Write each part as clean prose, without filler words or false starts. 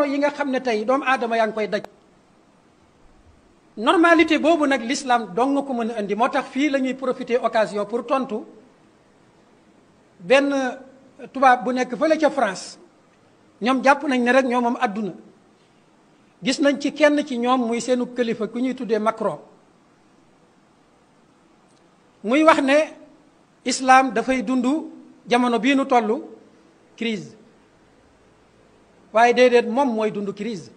yi nga xam ne tey doomu aadama yaa ngi koy daj normalité boobu nag l'islam dong nga ko mën a indi. moo tax fii la ñuy profiter occasion pour tontu benn tubaab bu nekk fële ca France. ñoom jàpp nañ ne rek ñoom moom àdduna gis nañ ci kenn ci ñoom muy seenu kilifa ku ñuy tuddee Macron muy wax ne islam dafay dund jamono bii nu toll crise waaye déedéet moom mooy dund crise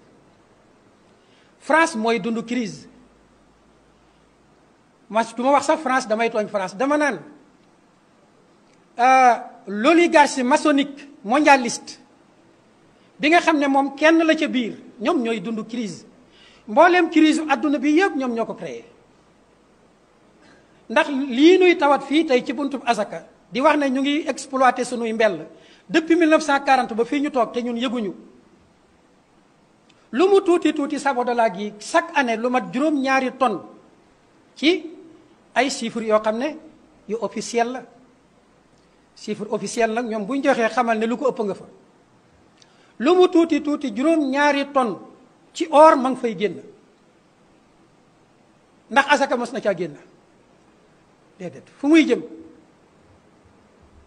France mooy dund crise ma du ma wax sax France damay tooñ France dama naan l'oligarchie maçonnique mondialiste bi nga xam ne moom kenn la ca biir ñoom ñooy dund crise mbooleem crise adduna bi yëpp ñoom ñoo ko créé ndax lii nuy tawat fii tey ci buntub asaka di wax ne ñu ngi exploité sunuy mbell depuis 1940 ba fii ñu toog te ñun yëguñu lu mu tuuti tuuti Sabodala gi chaque année lu mat juróom-ñaari tonnes ci ay chiffres yoo xam ne yu officiel la chiffre officiel nag ñoom bu ñu joxee xamal ne lu ko ëpp nga fa lu mu tuuti tuuti juróom-ñaari tonnes ci or ma ngi fay génn ndax asaka mos na caa génn déedéet fu muy jëm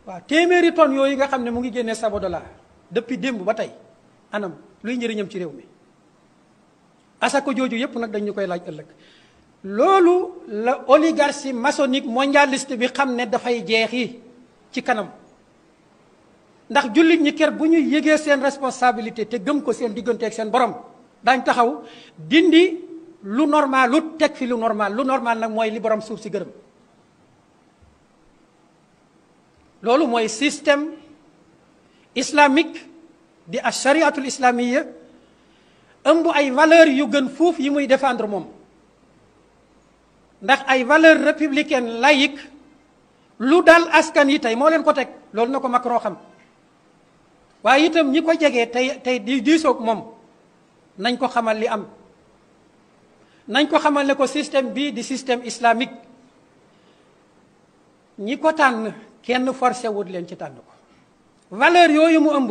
waaw téeméeri tonnes yooyu nga xam ne mu ngi génnee Sabodala depuis démb ba tey anam luy njëriñam ci réew mi asaka jooju yépp nag dañ ñu koy laaj ëllëg loolu la oligarchie maçonnique mondialiste bi xam ne dafay jeexi ci kanam ndax jullit ñi kër bu ñu yëgee seen responsabilité te gëm ko seen diggante ak seen borom daañ taxaw dindi lu normal lu teg fi lu normal nag mooy li borom suuf si gërëm loolu mooy système islamique di ashariatul islamiyya ëmb ay valeurs yu gën fuuf yi muy défendre moom ndax ay valeurs républicaines laïques lu dal askan yi tey moo leen ko teg loolu na ko Macron xam waaye itam ñi ko jegee tey di diisoog moom nañ ko xamal li am nañ ko xamal ne ko système bii di système islamique ñi ko tànn kenn forcé wut leen ci tànn ko valeur yooyu mu ëmb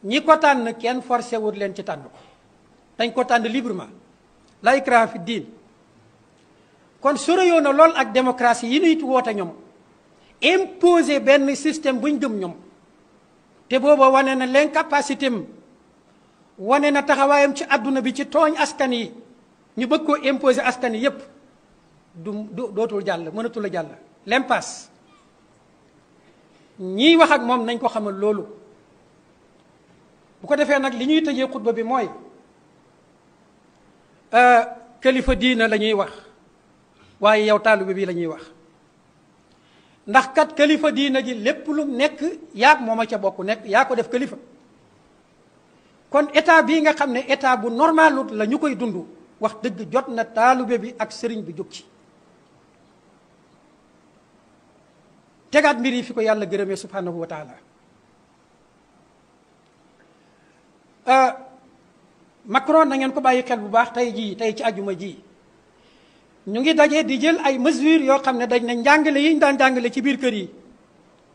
ñi ko tànn kenn forcé wut leen ci tànn ko dañ ko tànn librement la ikraha fi diin kon soreyoo na lool ak démocratie yi nuy woote ñoom imposer benn système buñ gëm ñoom te booba wane na l'incapacité am wane na taxawaayam ci àdduna bi ci tooñ askan yi ñu bëgg koo imposer askan yi yépp dootul jàll mënatul a jàll l'impasse ñiy wax ak moom nañ ko xamal loolu bu ko defee nag li ñuy tëjee xutba bi mooy kilifa diina la ñuy wax waaye yow taalibe bi la ñuy wax ndax kat kilifa diina ji lépp lu nekk yaag moom a ca bokk nekk yaa ko def kilifa kon état bii nga xam ne état bu normalut la ñu koy dund wax dëgg jot na taalibe bi ak sëriñ bi jóg ci tegaat mbir yi fi ko yàlla gërëmee subhanahu wa taala Macron na ngeen ko bàyyi xel bu baax tey ci ajuma ji ñu ngi daje di jël ay mesures yoo xam ne dañ ne njàngale yi ñu daan jàngale ci biir kër yi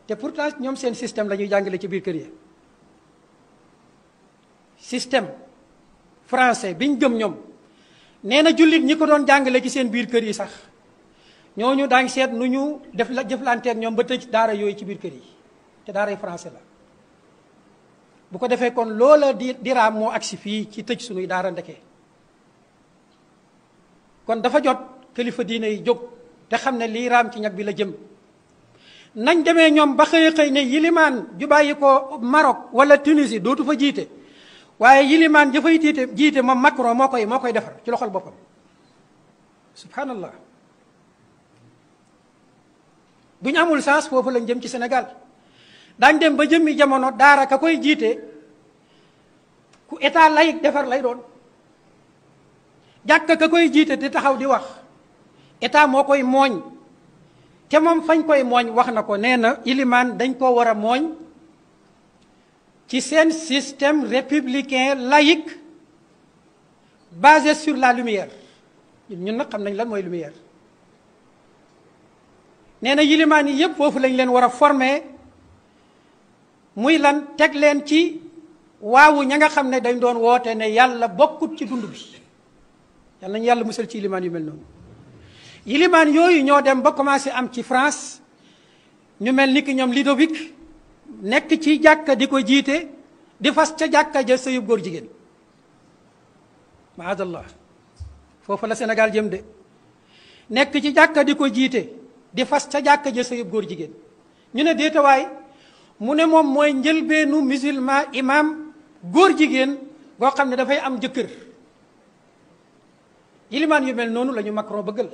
te pourtant ñoom seen système la ñuy jàngale ci biir kër yi système français biñ gëm ñoom nee na jullit ñi ko doon jàngale ci seen biir kër yi sax ñooñu daañ seet nu ñu def la jëflanteeg ñoom ba tëj daara yooyu ci biir kër yi te daaray français la bu ko defee kon loola di raam moo agsi fii ci tëj sunuy daara ndeke kon dafa jot kilifa diine yi jóg te xam ne lii raam ci ñag bi la jëm nañ demee ñoom ba xëy ne yilimaan ju bàyyi ko Maroc wala Tunisie dootu fa jiite waaye yilimaan ja fay jiite moom Macron moo koy defar ci loxol boppam subhanallah bu ñu amul sens foofu lañ jëm ci Sénégal daañ dem ba jëmmi jamono daara ka koy jiite ku état laïque defar lay doon jàkka ka koy jiite di taxaw di wax état moo koy mooñ te moom fañ koy mooñ wax na ko nee na ilimaan dañ koo war a mooñ ci seen système républicain laïque basé sur la lumière ñun nag xam nañ lan mooy lumière nee na yilimaan yi yépp foofu lañ leen war a former muy lan teg leen ci waawu ña nga xam ne dañ doon woote ne yàlla bokkut ci dund bi. yàlla nañu yàlla musal ci yilimaan yu mel noonu. yilimaan yooyu ñoo dem ba commencé am ci France ñu mel ni ki ñoom Ludovic nekk ci jàkka di ko jiite di fas ca jàkka ja sëyub góor jigéen. maadallah foofu la Sénégal jëm de nekk ci jàkka di ko jiite di fas ca jàkka ja sëyub góor jigéen. ñu ne déetawaay mu ne moom mooy njëlbeenu musulman imam góor jigéen boo xam ne dafay am jëkkër. yilimaan yu mel noonu la ñu Macron bëggal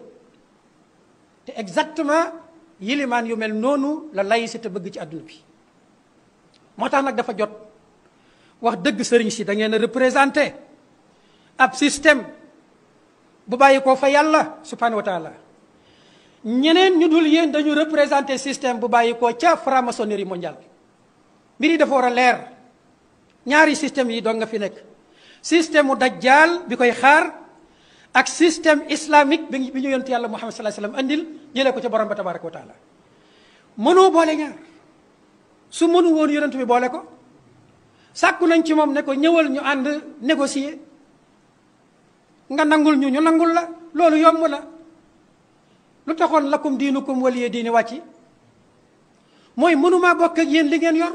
te exactement yilimaan yu mel noonu la laïcité bëgg ci àdduna bi. moo tax nag dafa jot wax dëgg sëriñ si da ngeen a représenté ab système bu bàyyi ko fa yàlla subhanahu wa taala. ñeneen ñu dul yéen dañu représenté système bu bàyyi ko ca franc-maçonnerie mondiale. mbir yi dafa war a leer ñaari système yi doon nga fi nekk système mu dajjaal bi koy xaar ak système islamique bi ñu yonent yàlla Muhammad sallallahu alayhi wasallam andil jëlee ko ca borom ba tabaraka wa taala. mënoo boole ñaar su mënu woon yonent bi boole ko sàkku nañ ci moom ne ko ñëwal ñu ànd négocier nga nangul ñu nangul la loolu yomb na. lu taxoon lakum diinukum waliya diini wàcci mooy mënumaa bokk ak yéen li ngeen yor.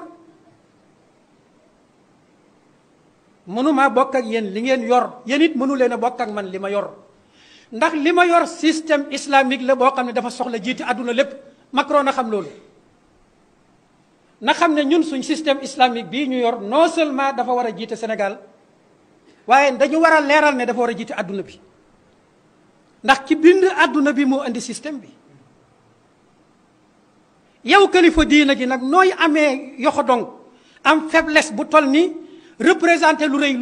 mënumaa bokk ak yéen li ngeen yor yéen it mënu leen a bokk ak man li ma yor ndax li ma yor système islamique la boo xam ne dafa soxla jiite àdduna lépp. Macron na xam loolu na xam ne ñun suñ système islamique bii ñu yor non seulement dafa war a jiite Sénégal waaye dañu war a leeral ne dafa war a jiite àdduna bi ndax ki bind àdduna bi moo indi système bi. yow kilifa diina gi nag nooy amee yoxo dong am faiblesse bu toll ni représenté lu rëy